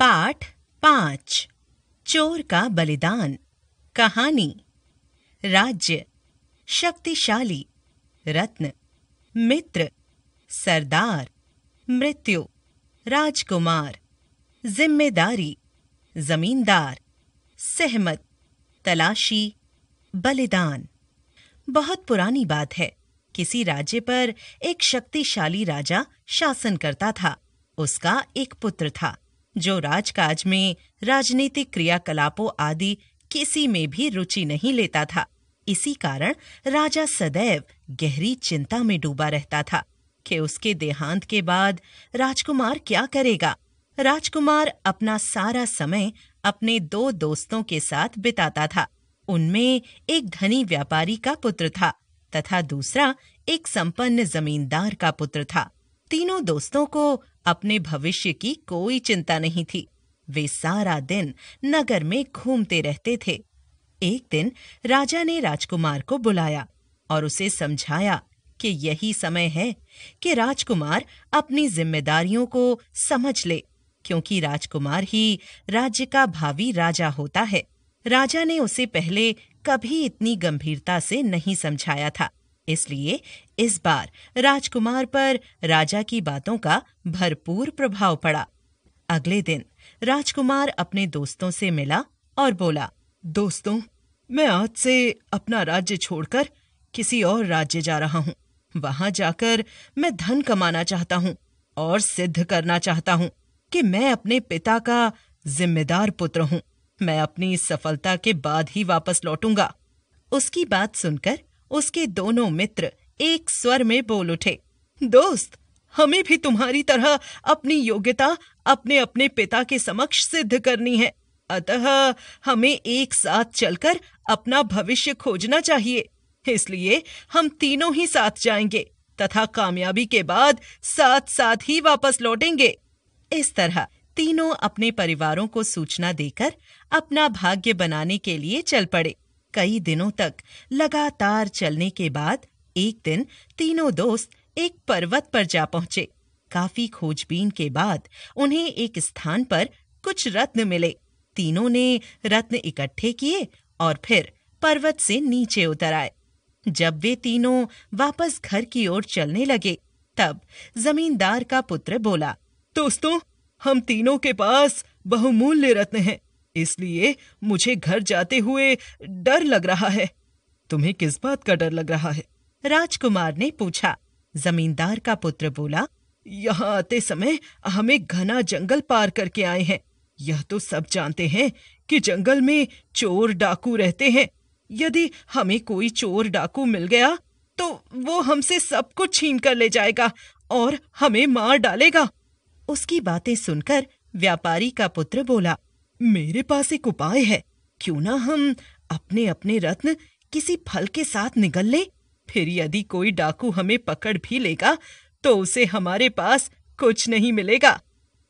पाठ 5 चोर का बलिदान। कहानी। राज्य, शक्तिशाली, रत्न, मित्र, सरदार, मृत्यु, राजकुमार, जिम्मेदारी, जमींदार, सहमत, तलाशी, बलिदान। बहुत पुरानी बात है। किसी राज्य पर एक शक्तिशाली राजा शासन करता था। उसका एक पुत्र था जो राजकाज में, राजनीतिक क्रियाकलापों आदि किसी में भी रुचि नहीं लेता था। इसी कारण राजा सदैव गहरी चिंता में डूबा रहता था कि उसके देहांत के बाद राजकुमार क्या करेगा। राजकुमार अपना सारा समय अपने 2 दोस्तों के साथ बिताता था। उनमें एक धनी व्यापारी का पुत्र था तथा दूसरा एक संपन्न जमींदार का पुत्र था। तीनों दोस्तों को अपने भविष्य की कोई चिंता नहीं थी। वे सारा दिन नगर में घूमते रहते थे। एक दिन राजा ने राजकुमार को बुलाया और उसे समझाया कि यही समय है कि राजकुमार अपनी जिम्मेदारियों को समझ ले, क्योंकि राजकुमार ही राज्य का भावी राजा होता है। राजा ने उसे पहले कभी इतनी गंभीरता से नहीं समझाया था, इसलिए इस बार राजकुमार पर राजा की बातों का भरपूर प्रभाव पड़ा। अगले दिन राजकुमार अपने दोस्तों से मिला और बोला, दोस्तों, मैं आज से अपना राज्य छोड़कर किसी और राज्य जा रहा हूँ। वहां जाकर मैं धन कमाना चाहता हूँ और सिद्ध करना चाहता हूँ कि मैं अपने पिता का जिम्मेदार पुत्र हूँ। मैं अपनी इस सफलता के बाद ही वापस लौटूंगा। उसकी बात सुनकर उसके दोनों मित्र एक स्वर में बोल उठे, दोस्त, हमें भी तुम्हारी तरह अपनी योग्यता अपने अपने पिता के समक्ष सिद्ध करनी है। अतः हमें एक साथ चलकर अपना भविष्य खोजना चाहिए। इसलिए हम तीनों ही साथ जाएंगे तथा कामयाबी के बाद साथ साथ ही वापस लौटेंगे। इस तरह तीनों अपने परिवारों को सूचना देकर अपना भाग्य बनाने के लिए चल पड़े। कई दिनों तक लगातार चलने के बाद एक दिन तीनों दोस्त एक पर्वत पर जा पहुंचे। काफी खोजबीन के बाद उन्हें एक स्थान पर कुछ रत्न मिले। तीनों ने रत्न इकट्ठे किए और फिर पर्वत से नीचे उतर आए। जब वे तीनों वापस घर की ओर चलने लगे, तब जमींदार का पुत्र बोला, दोस्तों, हम तीनों के पास बहुमूल्य रत्न हैं, इसलिए मुझे घर जाते हुए डर लग रहा है। तुम्हें किस बात का डर लग रहा है? राजकुमार ने पूछा। जमींदार का पुत्र बोला, यहाँ आते समय हमें घना जंगल पार करके आए हैं। यह तो सब जानते हैं कि जंगल में चोर डाकू रहते हैं। यदि हमें कोई चोर डाकू मिल गया तो वो हमसे सब कुछ छीन कर ले जाएगा और हमें मार डालेगा। उसकी बातें सुनकर व्यापारी का पुत्र बोला, मेरे पास एक उपाय है। क्यों ना हम अपने अपने रत्न किसी फल के साथ निगल लें? फिर यदि कोई डाकू हमें पकड़ भी लेगा तो उसे हमारे पास कुछ नहीं मिलेगा।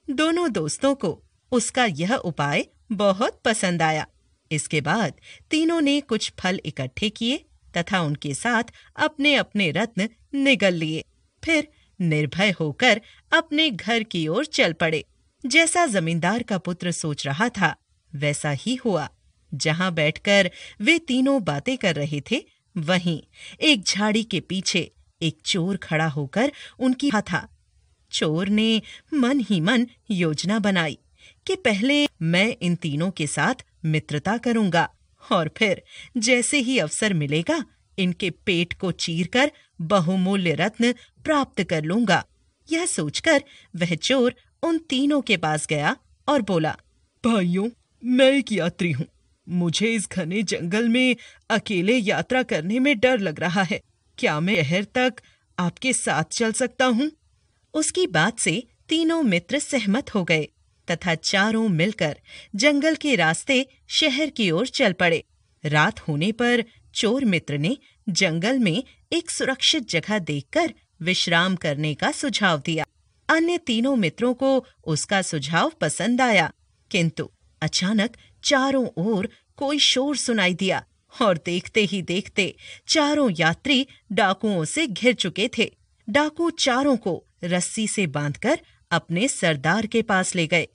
दोनों दोस्तों को उसका यह उपाय बहुत पसंद आया। इसके बाद तीनों ने कुछ फल इकट्ठे किए तथा उनके साथ अपने अपने रत्न निगल लिए। फिर निर्भय होकर अपने घर की ओर चल पड़े। जैसा जमींदार का पुत्र सोच रहा था वैसा ही हुआ। जहां बैठकर वे तीनों बातें कर रहे थे, वहीं एक झाड़ी के पीछे एक चोर खड़ा होकर उनकी था। चोर ने मन ही मन योजना बनाई कि पहले मैं इन तीनों के साथ मित्रता करूंगा और फिर जैसे ही अवसर मिलेगा इनके पेट को चीरकर बहुमूल्य रत्न प्राप्त कर लूंगा। यह सोचकर वह चोर उन तीनों के पास गया और बोला, भाइयों, मैं एक यात्री हूँ। मुझे इस घने जंगल में अकेले यात्रा करने में डर लग रहा है। क्या मैं शहर तक आपके साथ चल सकता हूँ? उसकी बात से तीनों मित्र सहमत हो गए तथा चारों मिलकर जंगल के रास्ते शहर की ओर चल पड़े। रात होने पर चोर मित्र ने जंगल में एक सुरक्षित जगह देखकर विश्राम करने का सुझाव दिया। अन्य तीनों मित्रों को उसका सुझाव पसंद आया, किंतु अचानक चारों ओर कोई शोर सुनाई दिया और देखते ही देखते चारों यात्री डाकुओं से घिर चुके थे। डाकू चारों को रस्सी से बांधकर अपने सरदार के पास ले गए।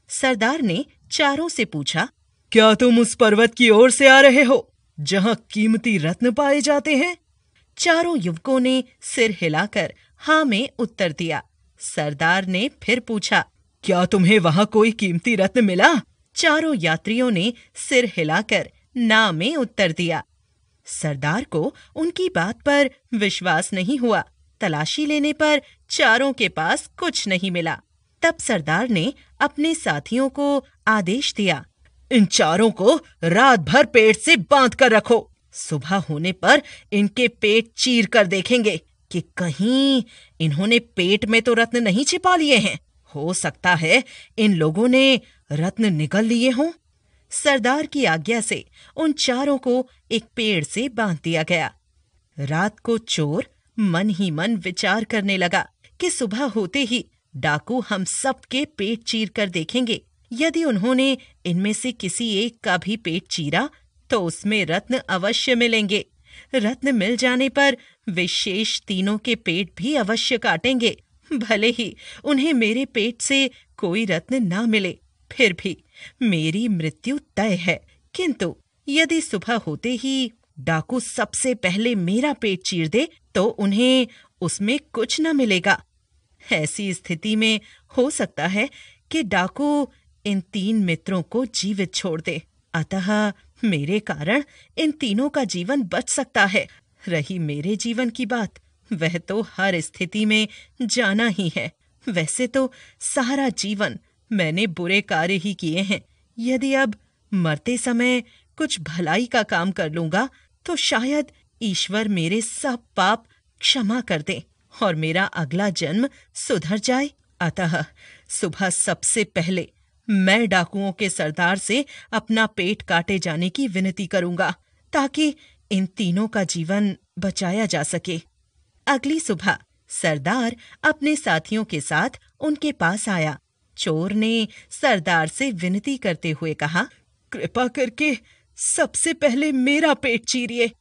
सरदार ने चारों से पूछा, क्या तुम उस पर्वत की ओर से आ रहे हो जहां कीमती रत्न पाए जाते हैं? चारों युवकों ने सिर हिलाकर हाँ में उत्तर दिया। सरदार ने फिर पूछा, क्या तुम्हें वहां कोई कीमती रत्न मिला? चारों यात्रियों ने सिर हिलाकर ना में उत्तर दिया। सरदार को उनकी बात पर विश्वास नहीं हुआ। तलाशी लेने पर चारों के पास कुछ नहीं मिला। तब सरदार ने अपने साथियों को आदेश दिया, इन चारों को रात भर पेट से बांध कर रखो। सुबह होने पर इनके पेट चीर कर देखेंगे कि कहीं इन्होंने पेट में तो रत्न नहीं छिपा लिए हैं। हो सकता है इन लोगों ने रत्न निगल लिए हों। सरदार की आज्ञा से उन चारों को एक पेड़ से बांध दिया गया। रात को चोर मन ही मन विचार करने लगा कि सुबह होते ही डाकू हम सब के पेट चीर कर देखेंगे। यदि उन्होंने इनमें से किसी एक का भी पेट चीरा तो उसमें रत्न अवश्य मिलेंगे। रत्न मिल जाने पर वे शेष तीनों के पेट भी अवश्य काटेंगे। भले ही उन्हें मेरे पेट से कोई रत्न ना मिले, फिर भी मेरी मृत्यु तय है। किंतु यदि सुबह होते ही डाकू सबसे पहले मेरा पेट चीर दे तो उन्हें उसमें कुछ न मिलेगा। ऐसी स्थिति में हो सकता है कि डाकू इन 3 मित्रों को जीवित छोड़ दे। अतः मेरे कारण इन तीनों का जीवन बच सकता है। रही मेरे जीवन की बात, वह तो हर स्थिति में जाना ही है। वैसे तो सारा जीवन मैंने बुरे कार्य ही किए हैं। यदि अब मरते समय कुछ भलाई का काम कर लूंगा तो शायद ईश्वर मेरे सब पाप क्षमा कर दे और मेरा अगला जन्म सुधर जाए। अतः सुबह सबसे पहले मैं डाकुओं के सरदार से अपना पेट काटे जाने की विनती करूंगा ताकि इन तीनों का जीवन बचाया जा सके। अगली सुबह सरदार अपने साथियों के साथ उनके पास आया। चोर ने सरदार से विनती करते हुए कहा, कृपा करके सबसे पहले मेरा पेट चीरिए।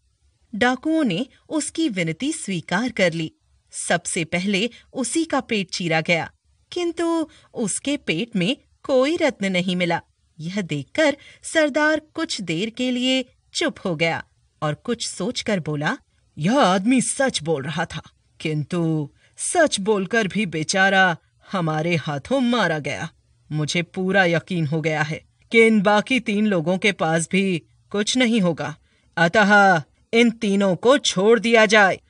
डाकुओं ने उसकी विनती स्वीकार कर ली। सबसे पहले उसी का पेट चीरा गया, किंतु उसके पेट में कोई रत्न नहीं मिला। यह देखकर सरदार कुछ देर के लिए चुप हो गया और कुछ सोचकर बोला, यह आदमी सच बोल रहा था, किंतु सच बोलकर भी बेचारा हमारे हाथों मारा गया। मुझे पूरा यकीन हो गया है कि इन बाकी 3 लोगों के पास भी कुछ नहीं होगा, अतः इन तीनों को छोड़ दिया जाए।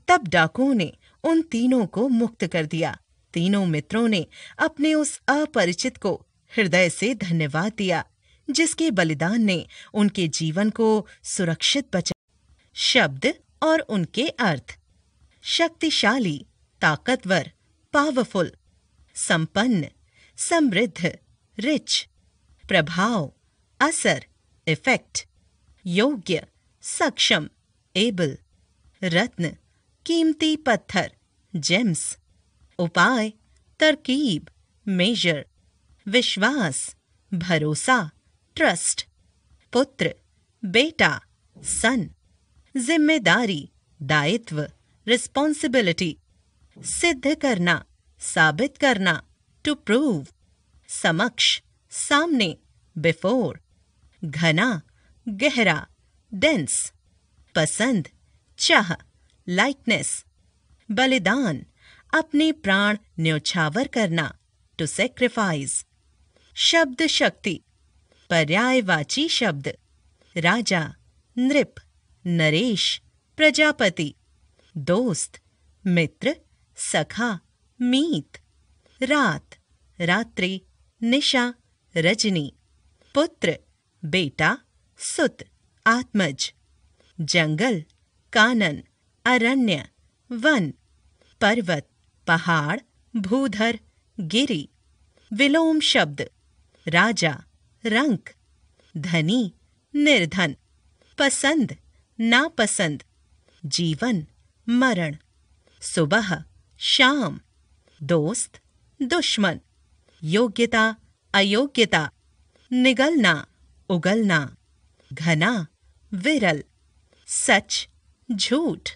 तब डाकुओं ने उन तीनों को मुक्त कर दिया। तीनों मित्रों ने अपने उस अपरिचित को हृदय से धन्यवाद दिया, जिसके बलिदान ने उनके जीवन को सुरक्षित बचाया। शब्द और उनके अर्थ। शक्तिशाली, ताकतवर, पावरफुल। संपन्न, समृद्ध, रिच। प्रभाव, असर, इफेक्ट। योग्य, सक्षम, एबल। रत्न, कीमती पत्थर, जेम्स। उपाय, तरकीब, मेजर। विश्वास, भरोसा, ट्रस्ट। पुत्र, बेटा, सन। जिम्मेदारी, दायित्व, रिस्पॉन्सिबिलिटी। सिद्ध करना, साबित करना, टू प्रूव। समक्ष, सामने, बिफोर। घना, गहरा, डेंस। पसंद, चाह, लाइकनेस। बलिदान, अपने प्राण न्यौछावर करना, टू सैक्रिफाइस। शब्द शक्ति, पर्यायवाची शब्द। राजा, नृप, नरेश, प्रजापति। दोस्त, मित्र, सखा, मीत। रात, रात्रि, निशा, रजनी। पुत्र, बेटा, सुत, आत्मज। जंगल, कानन, अरण्य, वन। पर्वत, पहाड़, भूधर, गिरि। विलोम शब्द, राजा, रंक। धनी, निर्धन। पसंद, नापसंद। जीवन, मरण। सुबह, शाम। दोस्त, दुश्मन। योग्यता, अयोग्यता। निगलना, उगलना। घना, विरल। सच, झूठ।